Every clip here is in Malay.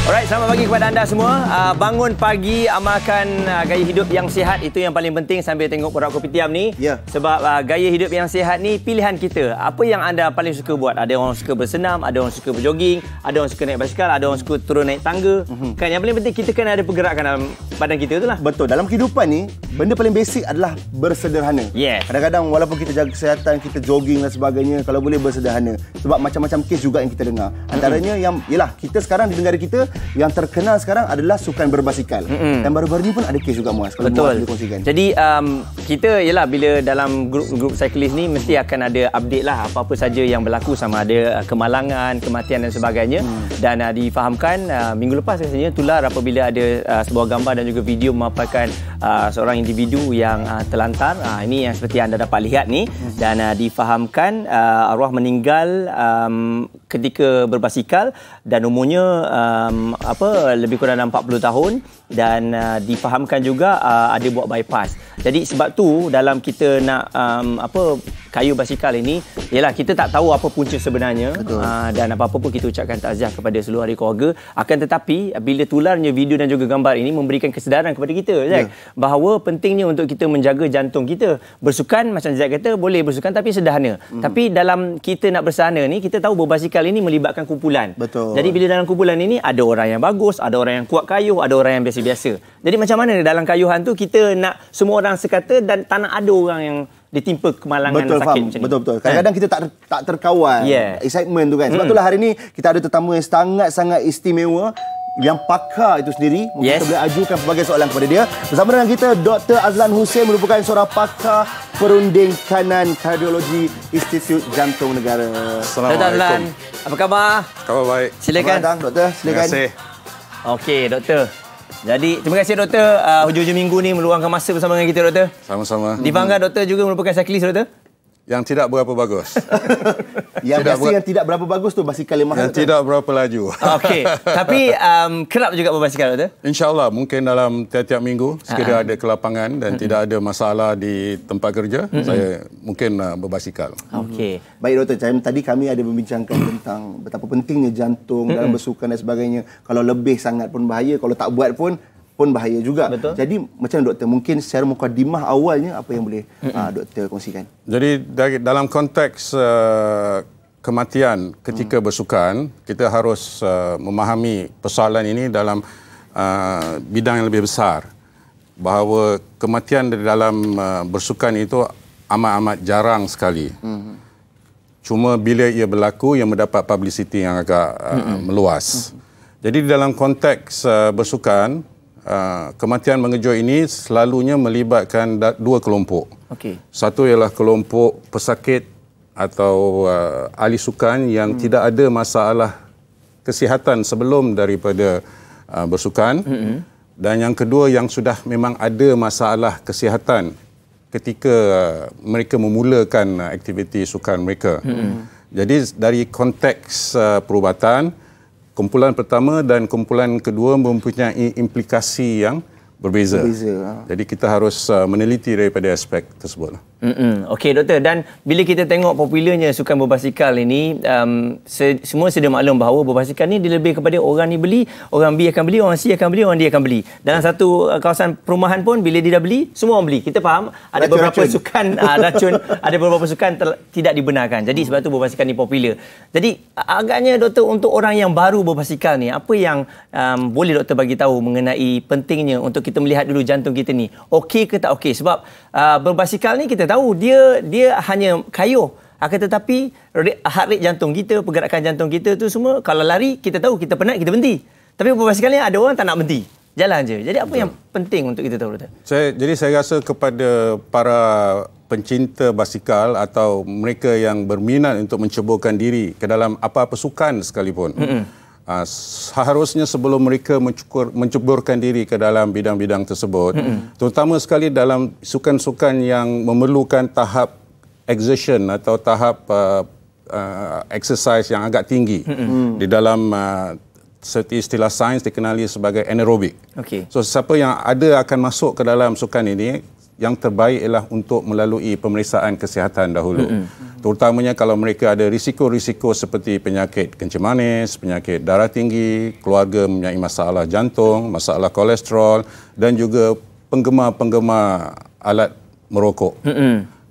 Alright, selamat pagi kepada anda semua. Bangun pagi, amalkan gaya hidup yang sihat. Itu yang paling penting sambil tengok Borak Kopitiam ni. Ya. Sebab gaya hidup yang sihat ni pilihan kita. Apa yang anda paling suka buat? Ada orang suka bersenam, ada orang suka berjoging, ada orang suka naik basikal, ada orang suka turun naik tangga. Kan yang paling penting kita kena ada pergerakan dalam badan kita, itulah. Betul. Dalam kehidupan ni, benda paling basic adalah bersederhana. Yes. Kadang-kadang walaupun kita jaga kesihatan, kita jogging dan sebagainya, kalau boleh bersederhana. Sebab macam-macam kes juga yang kita dengar. Antaranya yang, yalah, kita sekarang di negara kita, yang terkenal sekarang adalah sukan berbasikal. Dan baru-baru ni pun ada kes juga, Muaz. Kalau betul. Muaz boleh kongsikan. Jadi kita ialah bila dalam grup cyclist ni mesti akan ada update lah apa-apa saja yang berlaku, sama ada kemalangan, kematian dan sebagainya. Dan difahamkan minggu lepas rasanya tular apabila ada sebuah gambar dan juga video memaparkan seorang individu yang terlantar. Ini yang seperti anda dapat lihat ni. Dan difahamkan arwah meninggal ketika berbasikal dan umurnya lebih kurang dalam 40 tahun dan difahamkan juga ada buat bypass. Jadi sebab tu dalam kita nak kayu basikal ini ialah kita tak tahu apa punca sebenarnya. Dan apa-apa pun kita ucapkan takziah kepada seluruh ahli keluarga. Akan tetapi bila tularnya video dan juga gambar ini memberikan kesedaran kepada kita, Zack, bahawa pentingnya untuk kita menjaga jantung kita. Bersukan macam Zack kata boleh bersukan tapi sederhana. Tapi dalam kita nak bersana ni kita tahu berbasikal ini melibatkan kumpulan. Betul. Jadi bila dalam kumpulan ini ada orang yang bagus, ada orang yang kuat kayuh, ada orang yang biasa-biasa. Jadi macam mana dalam kayuhan tu kita nak semua orang sekata dan tak nak ada orang yang ditimpa kemalangan betul, sakit faham. macam ni. Betul. Kadang-kadang kita tak terkawal excitement tu kan. Sebab itulah hari ni kita ada tetamu yang sangat-sangat istimewa, yang pakar itu sendiri. Mungkin kita boleh ajukan pelbagai soalan kepada dia. Bersama dengan kita Dr. Azlan Hussein, merupakan seorang pakar perunding kanan kardiologi Institut Jantung Negara. Dr. Azlan, apa khabar? Khabar baik. Silakan. Doktor, silakan. Terima kasih. Okey, doktor. Jadi, terima kasih doktor hujung-hujung minggu ni meluangkan masa bersama dengan kita, doktor. Sama-sama. Difahamkan doktor juga merupakan cyclist, doktor? Yang tidak berapa bagus. Yang tidak berapa bagus tu basikal yang mahal. Yang tidak berapa laju. Okey. Tapi kerap juga berbasikal, doktor? InsyaAllah mungkin dalam tiap-tiap minggu sekiranya ada kelapangan dan tidak ada masalah di tempat kerja, saya mungkin berbasikal. Okey. Baik doktor, tadi kami ada membincangkan tentang betapa pentingnya jantung dalam bersukan dan sebagainya. Kalau lebih sangat pun bahaya, kalau tak buat pun bahaya juga. Betul. Jadi macam mana doktor, mungkin secara mukadimah awalnya apa yang boleh doktor kongsikan? Jadi dalam konteks kematian ketika bersukan, kita harus memahami persoalan ini dalam bidang yang lebih besar. Bahawa kematian di dalam bersukan itu amat-amat jarang sekali. Cuma bila ia berlaku, ia mendapat publicity yang agak meluas. Jadi dalam konteks bersukan, kematian mengejut ini selalunya melibatkan dua kelompok. Satu ialah kelompok pesakit atau ahli sukan yang tidak ada masalah kesihatan sebelum daripada bersukan. Dan yang kedua yang sudah memang ada masalah kesihatan ketika mereka memulakan aktiviti sukan mereka. Jadi dari konteks perubatan, kumpulan pertama dan kumpulan kedua mempunyai implikasi yang berbeza. Jadi kita harus meneliti daripada aspek tersebut. Okey doktor, dan bila kita tengok popularnya sukan berbasikal ini, semua sedia maklum bahawa berbasikal ni dia lebih kepada orang ni beli, orang B akan beli, orang C akan beli, orang D akan beli. Dalam satu kawasan perumahan pun bila dia dah beli, semua orang beli. Kita faham ada beberapa sukan racun, ada beberapa sukan tidak dibenarkan. Jadi sebab tu berbasikal ni popular. Jadi agaknya doktor, untuk orang yang baru berbasikal ni, apa yang boleh doktor bagi tahu mengenai pentingnya untuk kita melihat dulu jantung kita ni okey ke tak okey? Sebab berbasikal ni kita tahu dia hanya kayuh, akan tetapi heart rate jantung kita, pergerakan jantung kita tu semua, kalau lari kita tahu, kita penat kita berhenti. Tapi berbasikal ni ada orang tak nak berhenti, jalan je. Jadi apa yang penting untuk kita tahu, doktor? Jadi saya rasa kepada para pencinta basikal atau mereka yang berminat untuk menceburkan diri ke dalam apa-apa sukan sekalipun, seharusnya sebelum mereka menceburkan diri ke dalam bidang-bidang tersebut, terutama sekali dalam sukan-sukan yang memerlukan tahap exertion atau tahap exercise yang agak tinggi, di dalam seperti istilah sains dikenali sebagai anaerobik. So siapa yang akan masuk ke dalam sukan ini, yang terbaik ialah untuk melalui pemeriksaan kesihatan dahulu. Terutamanya kalau mereka ada risiko-risiko seperti penyakit kencing manis, penyakit darah tinggi, keluarga mempunyai masalah jantung, masalah kolesterol dan juga penggemar-penggemar alat merokok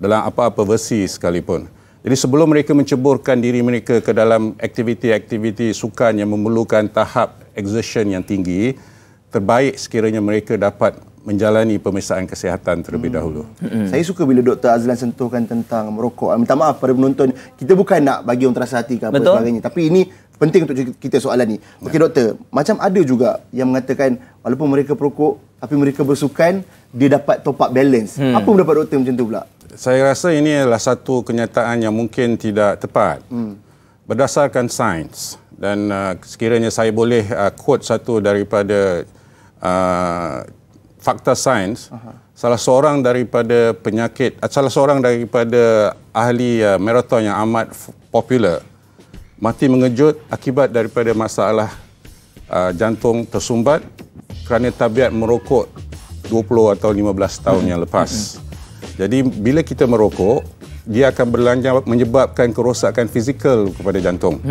dalam apa-apa versi sekalipun. Jadi sebelum mereka menceburkan diri mereka ke dalam aktiviti-aktiviti sukan yang memerlukan tahap exertion yang tinggi, terbaik sekiranya mereka dapat menjalani pemeriksaan kesihatan terlebih dahulu. Saya suka bila Dr. Azlan sentuhkan tentang merokok. Minta maaf pada penonton, kita bukan nak bagi orang terasa hati ke apa sebagainya, tapi ini penting untuk kita soalan ni. Okey doktor, macam ada juga yang mengatakan walaupun mereka perokok tapi mereka bersukan, dia dapat top up balance. Apa pendapat doktor macam tu pula? Saya rasa ini adalah satu kenyataan yang mungkin tidak tepat. Berdasarkan sains, dan sekiranya saya boleh quote satu daripada fakta sains, salah seorang daripada ahli maraton yang amat popular mati mengejut akibat daripada masalah jantung tersumbat kerana tabiat merokok 20 atau 15 tahun yang lepas. Jadi bila kita merokok, dia akan menyebabkan kerosakan fizikal kepada jantung.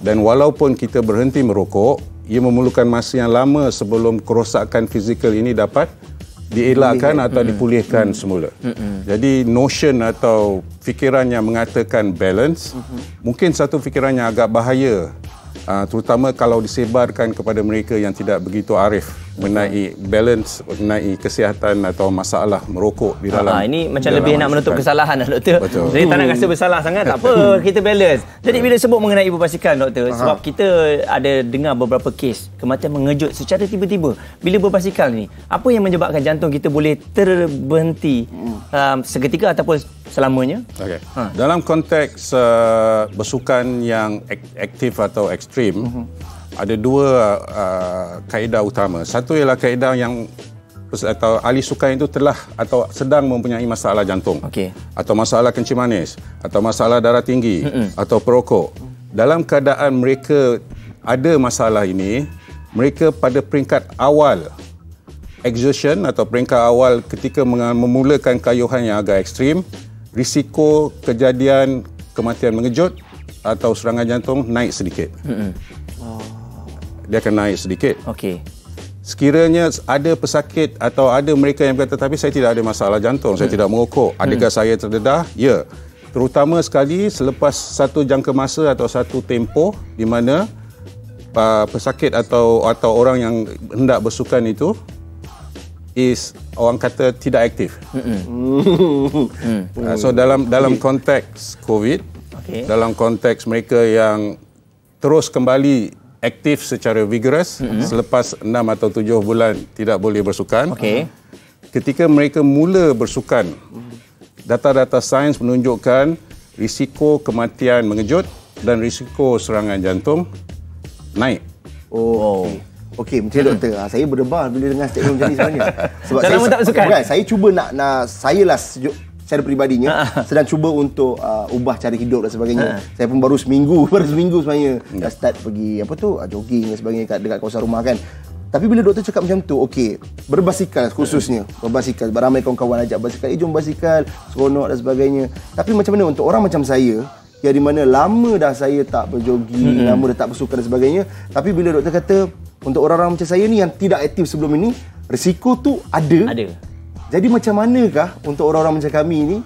Dan walaupun kita berhenti merokok, ia memerlukan masa yang lama sebelum kerosakan fizikal ini dapat dielakkan atau dipulihkan semula. Jadi notion atau fikiran yang mengatakan balance, mungkin satu fikiran yang agak bahaya, terutama kalau disebarkan kepada mereka yang tidak begitu arif mengenai balance, mengenai kesihatan atau masalah merokok di dalam. Ini macam lebih nak menutup kesalahan lah doktor. Betul. Jadi tak nak rasa bersalah sangat, tak apa, kita balance. Jadi bila sebut mengenai ibu basikal doktor, sebab kita ada dengar beberapa kes kematian mengejut secara tiba-tiba bila berbasikal ni. Apa yang menyebabkan jantung kita boleh terberhenti seketika ataupun selamanya? Okay. Dalam konteks bersukan yang aktif atau ekstrim, ada dua kaedah utama. Satu ialah kaedah yang atau ahli sukan itu telah atau sedang mempunyai masalah jantung, atau masalah kencing manis, atau masalah darah tinggi, atau perokok. Dalam keadaan mereka ada masalah ini, mereka pada peringkat awal exertion atau peringkat awal ketika memulakan kayuhan yang agak ekstrim, risiko kejadian kematian mengejut atau serangan jantung naik sedikit. Dia akan naik sedikit. Sekiranya ada pesakit atau ada mereka yang berkata, tapi saya tidak ada masalah jantung, saya tidak merokok, adakah saya terdedah? Ya. Terutama sekali selepas satu jangka masa atau satu tempoh di mana pesakit atau orang yang hendak bersukan itu orang kata tidak aktif. So dalam konteks COVID, dalam konteks mereka yang terus kembali aktif secara vigorous selepas 6 atau 7 bulan tidak boleh bersukan. Ketika mereka mula bersukan, data-data sains menunjukkan risiko kematian mengejut dan risiko serangan jantung naik. Okey, macam doktor, saya berdebar bila dengar statement macam ni sebenarnya. Sebab dah lama tak bersukan. Saya cuba nak saya lah secara peribadinya sedang cuba untuk ubah cara hidup dan sebagainya. Saya pun baru seminggu sebenarnya dah start pergi jogging dan sebagainya dekat kawasan rumah kan. Tapi bila doktor cakap macam tu, okey, berbasikal khususnya, berbasikal, beramai kawan-kawan ajak basikal, jom basikal, seronok dan sebagainya. Tapi macam mana untuk orang macam saya yang di mana lama dah saya tak berjogging, lama dah tak bersukan dan sebagainya, tapi bila doktor kata untuk orang-orang macam saya ni yang tidak aktif sebelum ini, risiko tu ada. Jadi macam manakah untuk orang-orang macam kami ni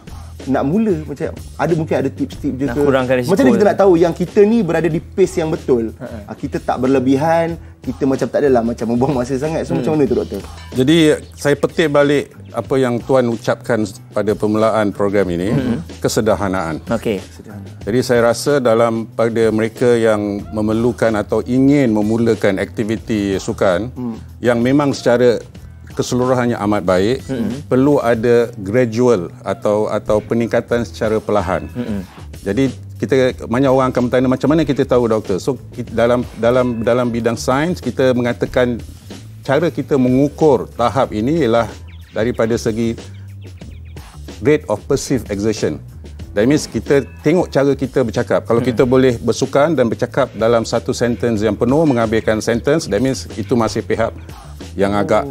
nak mula, macam mungkin ada tips-tips je ke? Macam mana kita nak tahu yang kita ni berada di pace yang betul? Kita tak berlebihan, kita macam tak adalah macam membuang masa sangat. So macam mana tu doktor? Jadi saya petik balik apa yang Tuan ucapkan pada permulaan program ini, kesederhanaan. Jadi saya rasa pada mereka yang memerlukan atau ingin memulakan aktiviti sukan yang memang secara keseluruhannya amat baik, perlu ada gradual atau peningkatan secara perlahan. Jadi banyak orang akan bertanya macam mana kita tahu doktor. So dalam bidang sains kita mengatakan cara kita mengukur tahap ini ialah daripada segi rate of perceived exertion. That means kita tengok cara kita bercakap. Kalau kita boleh bersukan dan bercakap dalam satu sentence yang penuh, mengambilkan sentence, that means itu masih pihak yang agak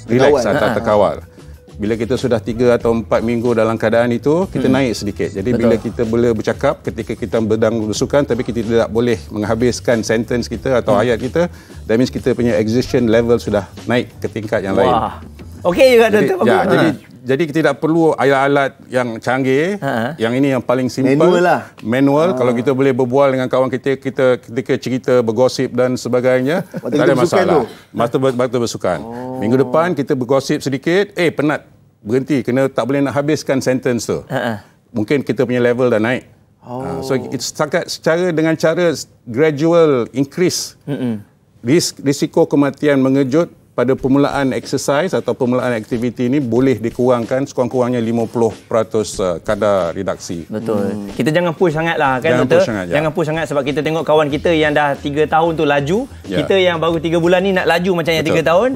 relax atau terkawal. bila kita sudah 3 atau 4 minggu dalam keadaan itu, kita naik sedikit. Jadi bila kita boleh bercakap ketika kita sedang bersukan tapi kita tidak boleh menghabiskan sentence kita atau ayat kita, that means kita punya exertion level sudah naik ke tingkat yang lain. Okey juga Doktor. Jadi kita tidak perlu alat-alat yang canggih. Yang ini yang paling simple. Manual. Kalau kita boleh berbual dengan kawan kita ketika cerita, bergosip dan sebagainya, tak ada masalah. Waktu bersukan. Minggu depan kita bergosip sedikit, penat. Berhenti, tak boleh nak habiskan sentence tu. Mungkin kita punya level dah naik. So it's secara dengan cara gradual increase. Risiko kematian mengejut pada permulaan exercise atau permulaan aktiviti ini boleh dikurangkan sekurang-kurangnya 50% kadar reduksi. Betul. Kita jangan push sangatlah kan Doktor. Jangan push sangat sebab kita tengok kawan kita yang dah 3 tahun tu laju, kita yang baru 3 bulan ni nak laju macam yang 3 tahun.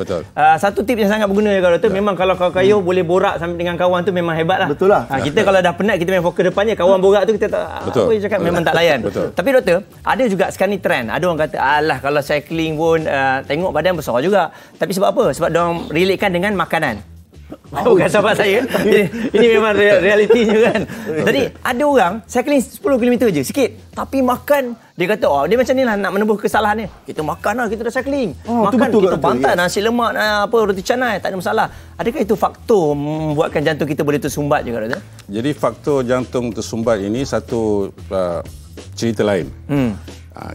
Satu tip yang sangat berguna ya Doktor, memang kalau kawan-kawan boleh borak sampai dengan kawan tu memang hebatlah. Betul lah. Kita kalau dah penat kita main fokus depannya, kawan borak tu kita tak apa dia cakap memang tak layan. Tapi Doktor, ada juga sekarang ni trend. Ada orang kata alah kalau cycling pun tengok badan besar juga. Tapi sebab apa? Sebab diorang relatekan dengan makanan. Bukan sahabat saya. Ini memang realitinya kan. Jadi ada orang cycling 10 km je, sikit. Tapi makan, dia kata, dia macam ni lah nak menembus kesalahan dia. Kita makan lah, kita dah cycling. Makan, kita pantat, nasi lemak, roti canai, tak ada masalah. Adakah itu faktor membuatkan jantung kita boleh tersumbat juga? Jadi faktor jantung tersumbat ini satu cerita lain.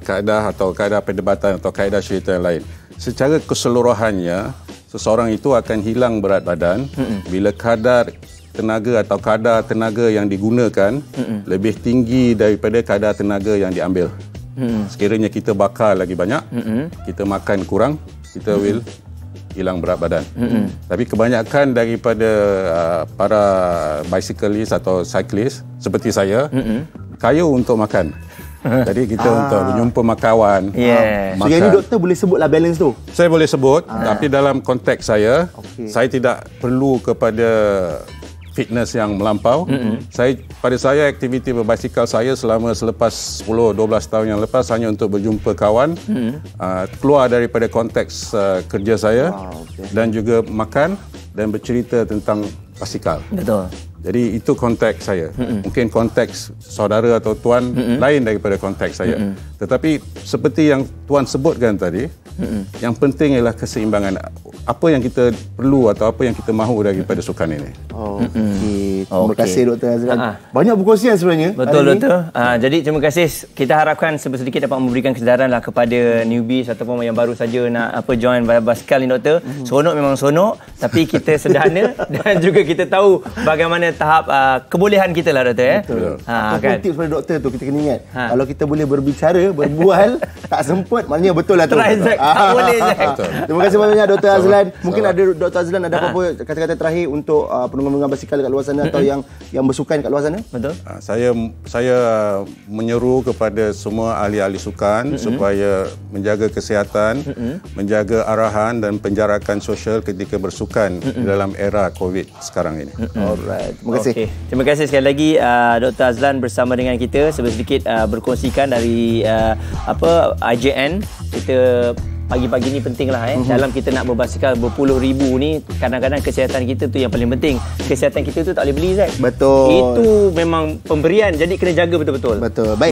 Kaedah perdebatan atau kaedah cerita yang lain. Secara keseluruhannya, seseorang itu akan hilang berat badan bila kadar tenaga yang digunakan lebih tinggi daripada kadar tenaga yang diambil. Sekiranya kita bakar lagi banyak, kita makan kurang, kita will hilang berat badan. Tapi kebanyakan daripada para bicyclist atau cyclist seperti saya, kaya untuk makan. Jadi kita untuk berjumpa kawan. So yang ini Doktor boleh sebutlah balance tu? Saya boleh sebut, tapi dalam konteks saya, saya tidak perlu kepada fitness yang melampau. Pada saya aktiviti berbasikal saya selepas 10-12 tahun yang lepas hanya untuk berjumpa kawan, keluar daripada konteks kerja saya dan juga makan dan bercerita tentang basikal. Betul. Jadi itu konteks saya. Mungkin konteks saudara atau tuan lain daripada konteks saya. Tetapi seperti yang tuan sebutkan tadi, yang penting ialah keseimbangan. Apa yang kita perlu atau apa yang kita mahu daripada sukan ini. Terima kasih Dr. Azlan. Banyak perkongsian sebenarnya. Betul Doktor. Jadi terima kasih. Kita harapkan sedikit dapat memberikan kesedaran lah kepada newbies ataupun yang baru saja nak join basikal ni Doktor. Seronok memang seronok, tapi kita sederhana dan juga kita tahu bagaimana tahap kebolehan kita lah Doktor. Betul. Apa tips pada Doktor tu kita kena ingat. Kalau kita boleh berbicara, berbual, tak sempat, maknanya betul lah tu. Tak boleh Zack. Terima kasih banyak Dr. Azlan. Mungkin ada Dr. Azlan ada apa-apa kata-kata terakhir untuk penunggang basikal kat luar sana atau yang bersukan kat luar sana? Betul. Saya menyeru kepada semua ahli-ahli sukan supaya menjaga kesihatan, menjaga arahan dan penjarakan sosial ketika bersukan dalam era COVID sekarang ini. Alright. Terima kasih. Terima kasih sekali lagi Dr. Azlan bersama dengan kita sedikit berkongsikan dari IJN. Kita pagi-pagi ni pentinglah dalam kita nak berbasikal berpuluh ribu ni, kadang-kadang kesihatan kita tu yang paling penting. Kesihatan kita tu tak boleh beli Zack. Betul. Itu memang pemberian, jadi kena jaga betul-betul. Betul. Baik.